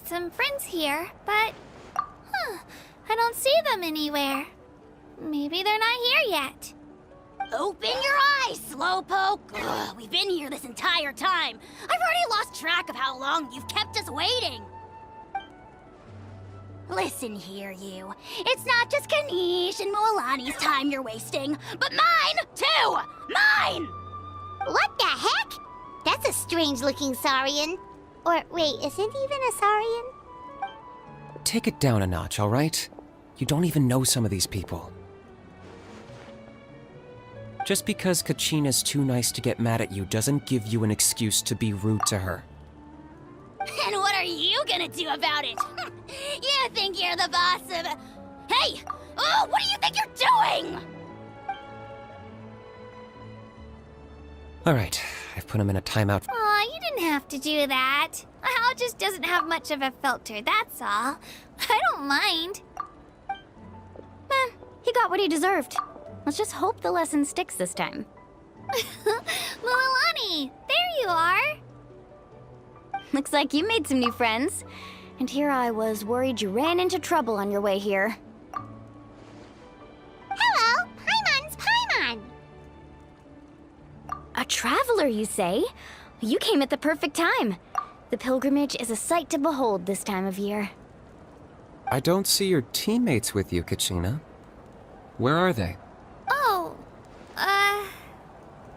some friends here, but... I don't see them anywhere. Maybe they're not here yet. Open your eyes, Slowpoke! Ugh, we've been here this entire time. I've already lost track of how long you've kept us waiting. Listen here, you. It's not just Kanish and Moalani's time you're wasting, but mine, too! Mine! What the heck? That's a strange-looking Saurian. Or, wait, is it even a Saurian? Take it down a notch, all right? You don't even know some of these people. Just because Kachina's too nice to get mad at you doesn't give you an excuse to be rude to her. And what are you gonna do about it? You think you're the boss of... Hey! Oh, what do you think you're doing? All right, I've put him in a timeout. Aw, you didn't have to do that. Hal just doesn't have much of a filter, that's all. I don't mind. He got what he deserved. Let's just hope the lesson sticks this time. Moalani, there you are. Looks like you made some new friends. And here I was worried you ran into trouble on your way here. Hello, Paimon's Paimon. A traveler, you say? You came at the perfect time. The pilgrimage is a sight to behold this time of year. I don't see your teammates with you, Kachina. Where are they? Oh,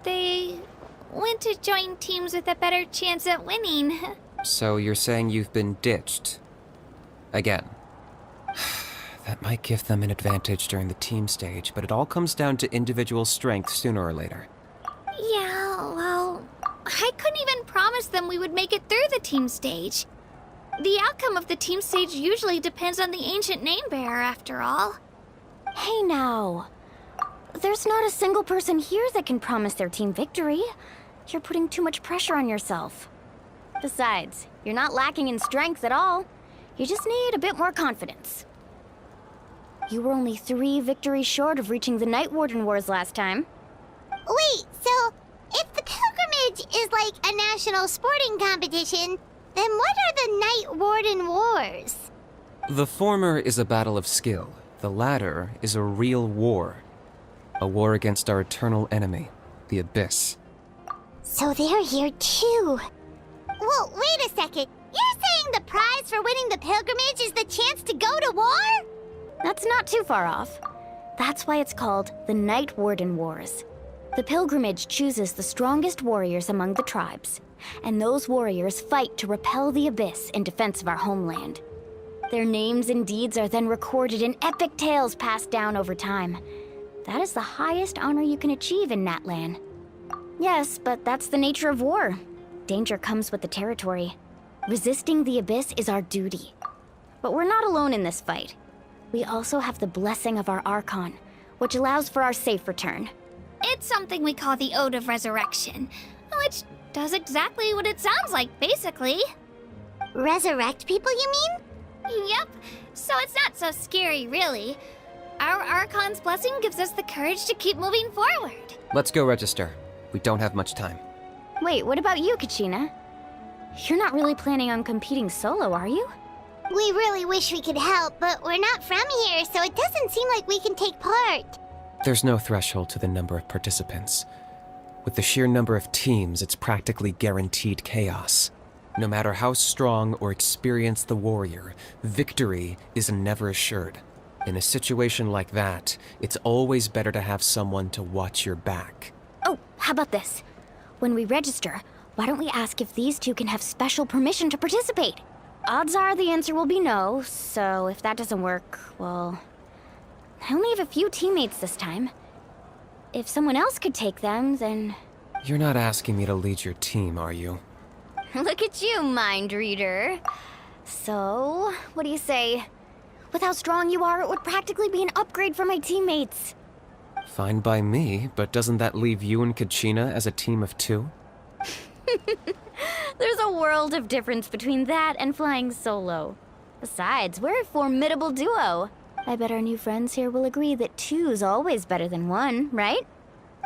they went to join teams with a better chance at winning. So you're saying you've been ditched? Again. That might give them an advantage during the team stage, but it all comes down to individual strength sooner or later. Yeah, well, I couldn't even promise them we would make it through the team stage. The outcome of the team stage usually depends on the ancient name-bearer, after all. Hey now. There's not a single person here that can promise their team victory. You're putting too much pressure on yourself. Besides, you're not lacking in strength at all. You just need a bit more confidence. You were only 3 victories short of reaching the Night Warden Wars last time. Wait, so if the pilgrimage is like a national sporting competition, then what are the Night Warden Wars? The former is a battle of skill. The latter is a real war. A war against our eternal enemy, the Abyss. So they're here too. Well, wait a second. You're saying the prize for winning the pilgrimage is the chance to go to war? That's not too far off. That's why it's called the Night Warden Wars. The pilgrimage chooses the strongest warriors among the tribes, and those warriors fight to repel the Abyss in defense of our homeland. Their names and deeds are then recorded in epic tales passed down over time. That is the highest honor you can achieve in Natlan. Yes, but that's the nature of war. Danger comes with the territory. Resisting the Abyss is our duty. But we're not alone in this fight. We also have the blessing of our Archon, which allows for our safe return. It's something we call the Ode of Resurrection, which does exactly what it sounds like, basically. Resurrect people, you mean? Yep, so it's not so scary, really. Our Archon's blessing gives us the courage to keep moving forward. Let's go register. We don't have much time. Wait, what about you, Kachina? You're not really planning on competing solo, are you? We really wish we could help, but we're not from here, so it doesn't seem like we can take part. There's no threshold to the number of participants. With the sheer number of teams, it's practically guaranteed chaos. No matter how strong or experienced the warrior, victory is never assured. In a situation like that, it's always better to have someone to watch your back. Oh, how about this? When we register, why don't we ask if these two can have special permission to participate? Odds are the answer will be no, so if that doesn't work, well... I only have a few teammates this time. If someone else could take them, then... You're not asking me to lead your team, are you? Look at you, mind reader. So, what do you say? With how strong you are, it would practically be an upgrade for my teammates. Fine by me, but doesn't that leave you and Kachina as a team of 2? There's a world of difference between that and flying solo. Besides, we're a formidable duo. I bet our new friends here will agree that 2's always better than 1, right?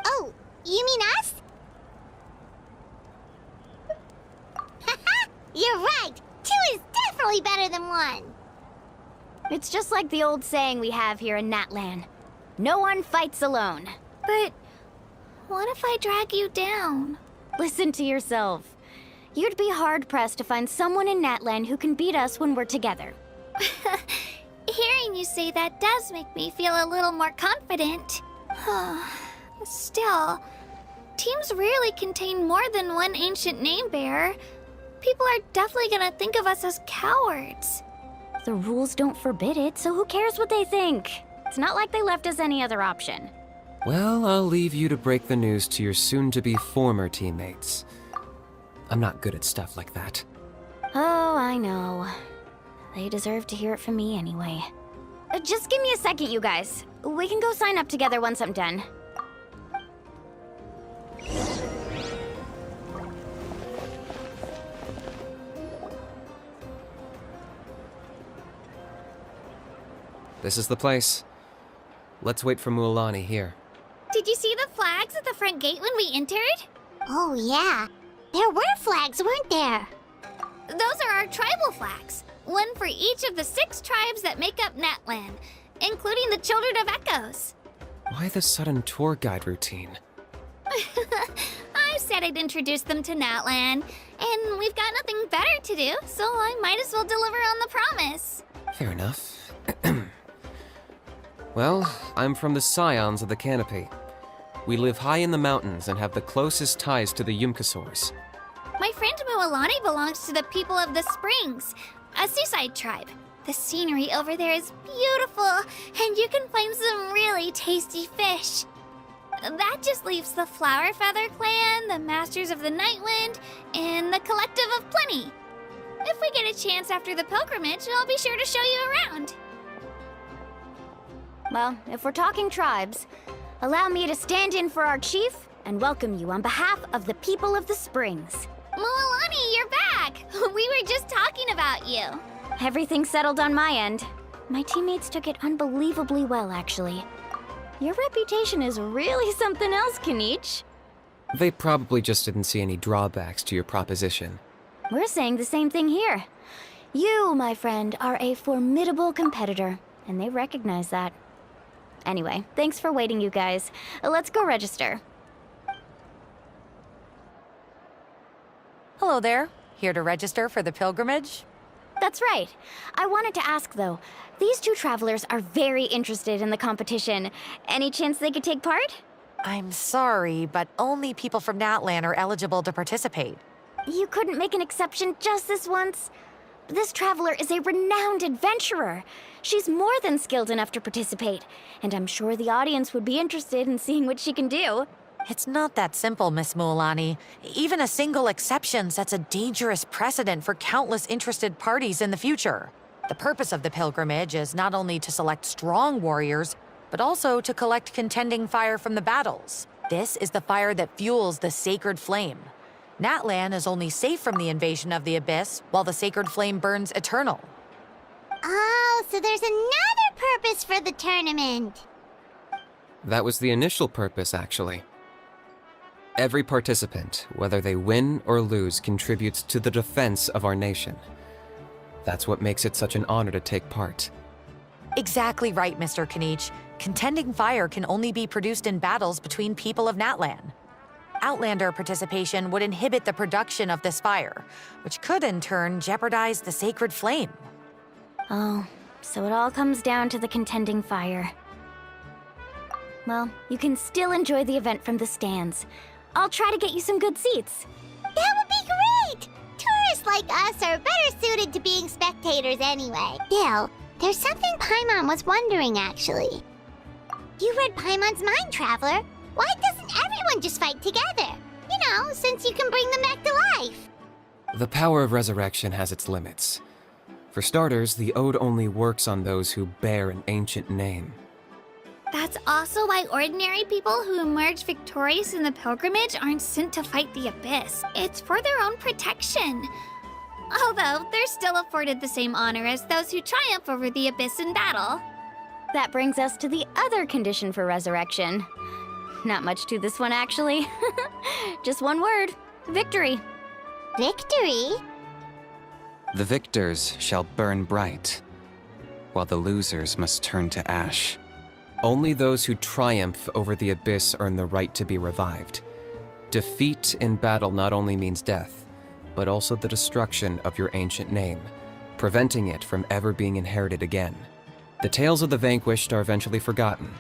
Oh, you mean us? You're right! 2 is definitely better than one. It's just like the old saying we have here in Natlan. No one fights alone. But what if I drag you down? Listen to yourself. You'd be hard-pressed to find someone in Natlan who can beat us when we're together. Hearing you say that does make me feel a little more confident. Still, teams rarely contain more than one ancient name bearer. People are definitely gonna think of us as cowards. The rules don't forbid it, so who cares what they think? It's not like they left us any other option. Well, I'll leave you to break the news to your soon-to-be former teammates. I'm not good at stuff like that. Oh, I know. They deserve to hear it from me anyway. Just give me a second, you guys. We can go sign up together once I'm done. This is the place. Let's wait for Mualani here. Did you see the flags at the front gate when we entered? Oh, yeah. There were flags, weren't there? Those are our tribal flags. One for each of the 6 tribes that make up Natlan, including the Children of Echoes. Why the sudden tour guide routine? I said I'd introduce them to Natlan, and we've got nothing better to do, so I might as well deliver on the promise. Fair enough. Well, I'm from the Scions of the Canopy. We live high in the mountains and have the closest ties to the Yumkasaurs. My friend Mualani belongs to the people of the Springs, a seaside tribe. The scenery over there is beautiful, and you can find some really tasty fish. That just leaves the Flower Feather Clan, the Masters of the Nightwind, and the Collective of Plenty. If we get a chance after the pilgrimage, I'll be sure to show you around. Well, if we're talking tribes, allow me to stand in for our chief and welcome you on behalf of the people of the Springs. Mualani, you're back! We were just talking about you. Everything's settled on my end. My teammates took it unbelievably well, actually. Your reputation is really something else, Kanich. They probably just didn't see any drawbacks to your proposition. We're saying the same thing here. You, my friend, are a formidable competitor, and they recognize that. Anyway, thanks for waiting, you guys. Let's go register. Hello there. Here to register for the pilgrimage? That's right. I wanted to ask, though. These 2 travelers are very interested in the competition. Any chance they could take part? I'm sorry, but only people from Natlan are eligible to participate. You couldn't make an exception just this once? This traveler is a renowned adventurer. She's more than skilled enough to participate, and I'm sure the audience would be interested in seeing what she can do. It's not that simple, Miss Mualani. Even a single exception sets a dangerous precedent for countless interested parties in the future. The purpose of the pilgrimage is not only to select strong warriors, but also to collect contending fire from the battles. This is the fire that fuels the sacred flame. Natlan is only safe from the invasion of the Abyss, while the sacred flame burns eternal. Oh, so there's another purpose for the tournament. That was the initial purpose, actually. Every participant, whether they win or lose, contributes to the defense of our nation. That's what makes it such an honor to take part. Exactly right, Mr. Kanich. Contending fire can only be produced in battles between people of Natlan. Outlander participation would inhibit the production of this fire, which could in turn jeopardize the sacred flame. Oh, so it all comes down to the contending fire. Well, you can still enjoy the event from the stands. I'll try to get you some good seats. That would be great! Tourists like us are better suited to being spectators anyway. Still, there's something Paimon was wondering, actually. You read Paimon's mind, Traveler. Why doesn't everyone just fight together? You know, since you can bring them back to life. The power of resurrection has its limits. For starters, the ode only works on those who bear an ancient name. That's also why ordinary people who emerge victorious in the pilgrimage aren't sent to fight the Abyss. It's for their own protection. Although, they're still afforded the same honor as those who triumph over the Abyss in battle. That brings us to the other condition for resurrection. Not much to this one, actually. Just one word. Victory. Victory? The victors shall burn bright, while the losers must turn to ash. Only those who triumph over the abyss earn the right to be revived. Defeat in battle not only means death, but also the destruction of your ancient name, preventing it from ever being inherited again. The tales of the vanquished are eventually forgotten,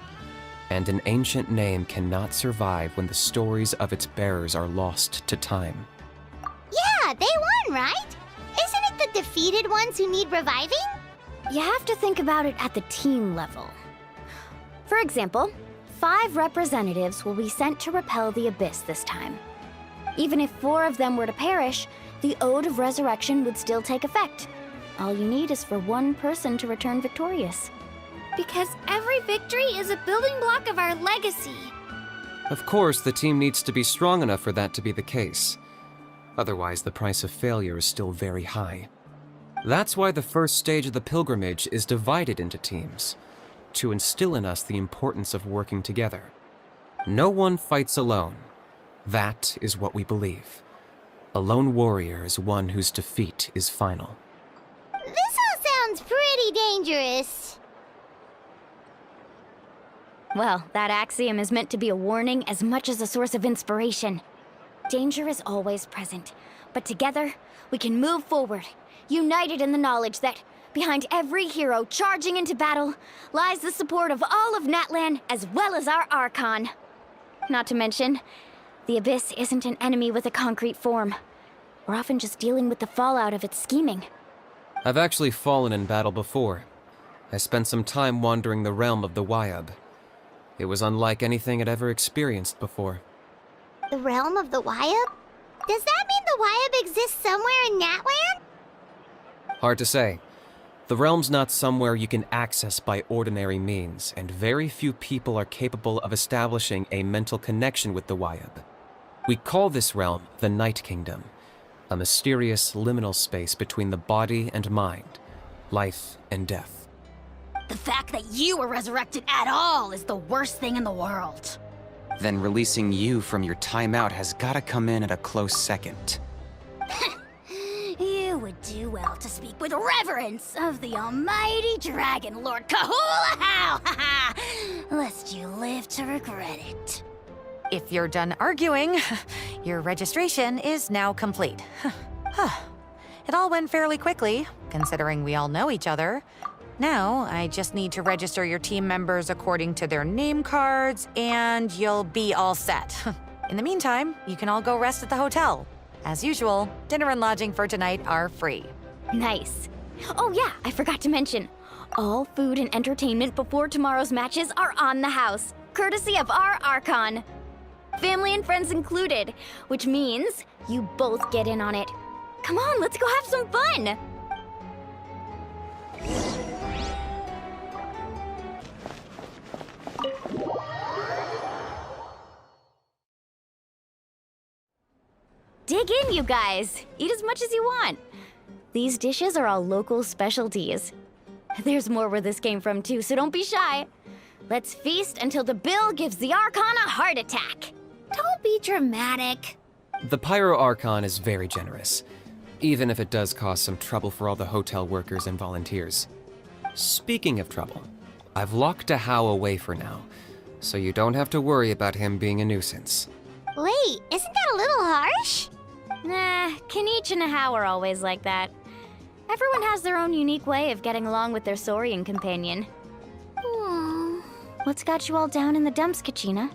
and an ancient name cannot survive when the stories of its bearers are lost to time. Yeah, they won, right? Isn't it the defeated ones who need reviving? You have to think about it at the team level. For example, 5 representatives will be sent to repel the abyss this time. Even if 4 of them were to perish, the Ode of Resurrection would still take effect. All you need is for 1 person to return victorious. Because every victory is a building block of our legacy. Of course, the team needs to be strong enough for that to be the case. Otherwise, the price of failure is still very high. That's why the first stage of the pilgrimage is divided into teams, to instill in us the importance of working together. No one fights alone. That is what we believe. A lone warrior is one whose defeat is final. This all sounds pretty dangerous. Well, that axiom is meant to be a warning as much as a source of inspiration. Danger is always present, but together, we can move forward, united in the knowledge that behind every hero charging into battle lies the support of all of Natlan as well as our Archon. Not to mention, the Abyss isn't an enemy with a concrete form. We're often just dealing with the fallout of its scheming. I've actually fallen in battle before. I spent some time wandering the realm of the Wyab. It was unlike anything I'd ever experienced before. The realm of the Wyab? Does that mean the Wyab exists somewhere in Natlan? Hard to say. The realm's not somewhere you can access by ordinary means, and very few people are capable of establishing a mental connection with the Wyab. We call this realm the Night Kingdom, a mysterious liminal space between the body and mind, life and death. The fact that you were resurrected at all is the worst thing in the world. Then releasing you from your timeout has gotta come in at a close second. You would do well to speak with reverence of the almighty Dragon Lord Kahula-How, lest you live to regret it. If you're done arguing, your registration is now complete. It all went fairly quickly, considering we all know each other. Now, I just need to register your team members according to their name cards, and you'll be all set. In the meantime, you can all go rest at the hotel. As usual, dinner and lodging for tonight are free. Nice. Oh yeah, I forgot to mention. All food and entertainment before tomorrow's matches are on the house, courtesy of our Archon. Family and friends included, which means you both get in on it. Come on, let's go have some fun! Dig in, you guys. Eat as much as you want. These dishes are all local specialties. There's more where this came from too, so don't be shy. Let's feast until the bill gives the Archon a heart attack. Don't be dramatic. The Pyro Archon is very generous, even if it does cause some trouble for all the hotel workers and volunteers. Speaking of trouble, I've locked a How away for now, so you don't have to worry about him being a nuisance. Wait, isn't that a little harsh? Nah, Kanich and How are always like that. Everyone has their own unique way of getting along with their Saurian companion. What's got you all down in the dumps, Kachina?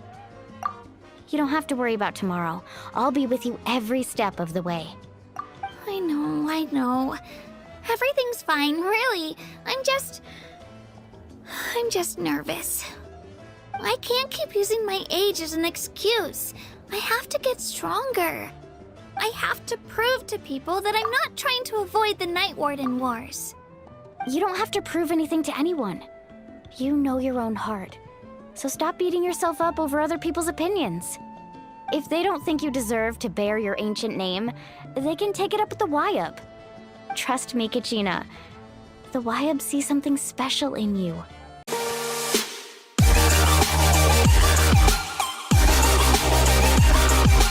You don't have to worry about tomorrow. I'll be with you every step of the way. I know. Everything's fine, really. I'm just nervous. I can't keep using my age as an excuse. I have to get stronger. I have to prove to people that I'm not trying to avoid the Night Warden Wars. You don't have to prove anything to anyone. You know your own heart. So stop beating yourself up over other people's opinions. If they don't think you deserve to bear your ancient name, they can take it up with the Wyab. Trust me, Kachina. The Wyab see something special in you.